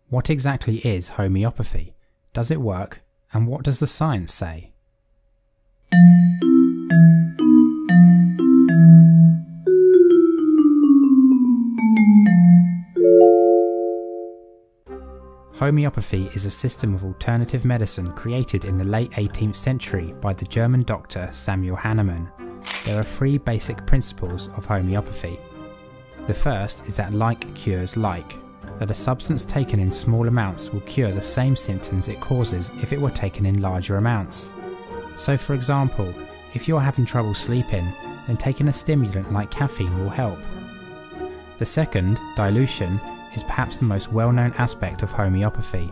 What exactly is homeopathy? Does it work? And what does the science say? Homeopathy is a system of alternative medicine created in the late 18th century by the German doctor Samuel Hahnemann. There are three basic principles of homeopathy. The first is that like cures like, that a substance taken in small amounts will cure the same symptoms it causes if it were taken in larger amounts. So for example, if you're having trouble sleeping, then taking a stimulant like caffeine will help. The second, dilution, is perhaps the most well-known aspect of homeopathy.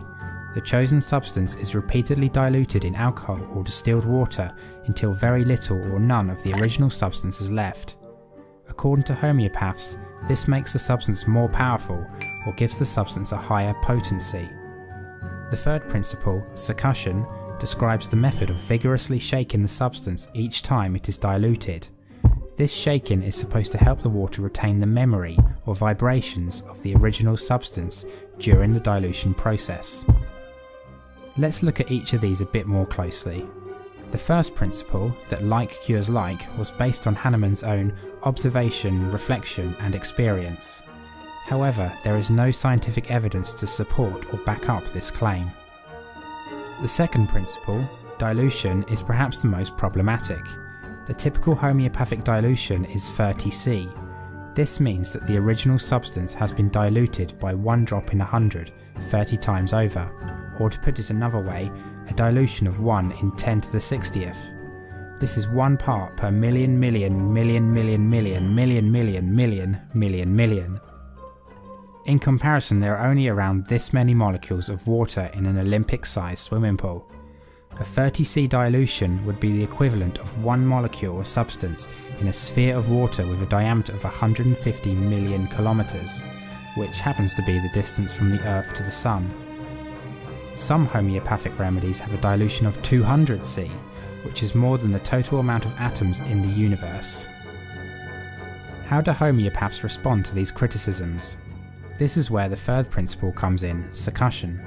The chosen substance is repeatedly diluted in alcohol or distilled water until very little or none of the original substance is left. According to homeopaths, this makes the substance more powerful or gives the substance a higher potency. The third principle, sucussion, describes the method of vigorously shaking the substance each time it is diluted. This shaking is supposed to help the water retain the memory or vibrations of the original substance during the dilution process. Let's look at each of these a bit more closely. The first principle, that like cures like, was based on Hahnemann's own observation, reflection and experience. However, there is no scientific evidence to support or back up this claim. The second principle, dilution, is perhaps the most problematic. The typical homeopathic dilution is 30C. This means that the original substance has been diluted by 1 drop in 100, 30 times over, or to put it another way, a dilution of 1 in 10 to the 60th. This is 1 part per million million million million million million million million million million. In comparison, there are only around this many molecules of water in an Olympic-sized swimming pool. A 30C dilution would be the equivalent of 1 molecule of substance in a sphere of water with a diameter of 150 million kilometers, which happens to be the distance from the Earth to the Sun. Some homeopathic remedies have a dilution of 200C, which is more than the total amount of atoms in the universe. How do homeopaths respond to these criticisms? This is where the third principle comes in, sucussion.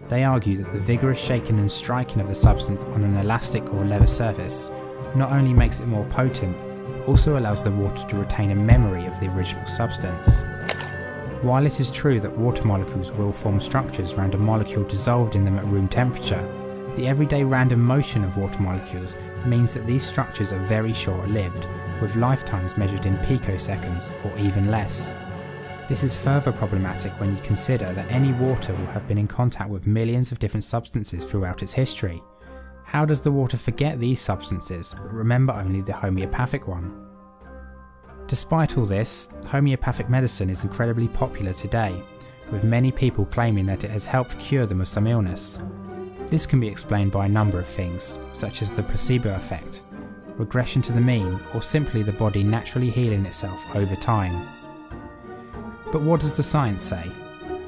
They argue that the vigorous shaking and striking of the substance on an elastic or leather surface not only makes it more potent, but also allows the water to retain a memory of the original substance. While it is true that water molecules will form structures around a molecule dissolved in them at room temperature, the everyday random motion of water molecules means that these structures are very short-lived, with lifetimes measured in picoseconds or even less. This is further problematic when you consider that any water will have been in contact with millions of different substances throughout its history. How does the water forget these substances, but remember only the homeopathic one? Despite all this, homeopathic medicine is incredibly popular today, with many people claiming that it has helped cure them of some illness. This can be explained by a number of things, such as the placebo effect, regression to the mean, or simply the body naturally healing itself over time. But what does the science say?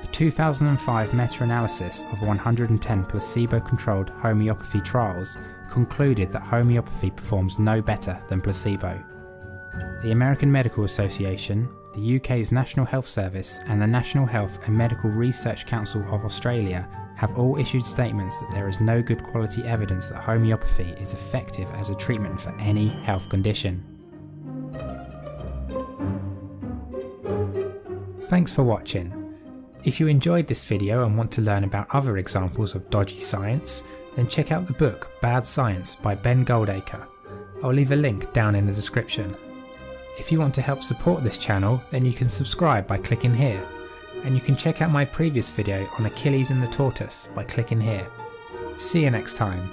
A 2005 meta-analysis of 110 placebo-controlled homeopathy trials concluded that homeopathy performs no better than placebo. The American Medical Association, the UK's National Health Service and the National Health and Medical Research Council of Australia have all issued statements that there is no good quality evidence that homeopathy is effective as a treatment for any health condition. Thanks for watching. If you enjoyed this video and want to learn about other examples of dodgy science, then check out the book Bad Science by Ben Goldacre. I'll leave a link down in the description. If you want to help support this channel, then you can subscribe by clicking here, and you can check out my previous video on Achilles and the Tortoise by clicking here. See you next time.